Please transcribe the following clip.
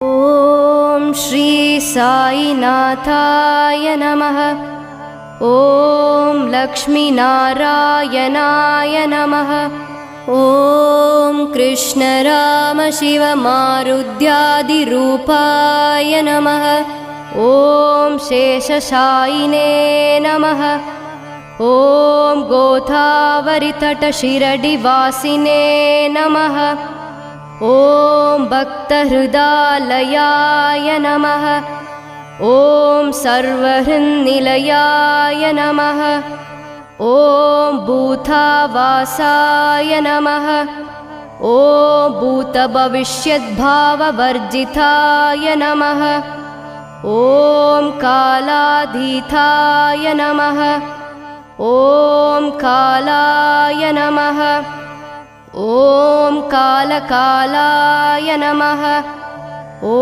ॐ श्री साईनाथाय नमः। ॐ लक्ष्मीनारायणाय नमः। ॐ कृष्णराम शिव मारुद्यादिरूपाय नमः। ॐ शेषशायिने नमः। ॐ गोदावरीतटशिरडिवासिने नमः। ॐ भक्तहृदालयाय नमः। ॐ सर्वहृन्निलयाय नमः। ॐ भूतावासाय नमः। ॐ भूतभविष्यद्भाववर्जिताय नमः। ॐ कालाधीताय नमः। ॐ कालाय नमः। ॐ कालकालाय नमः।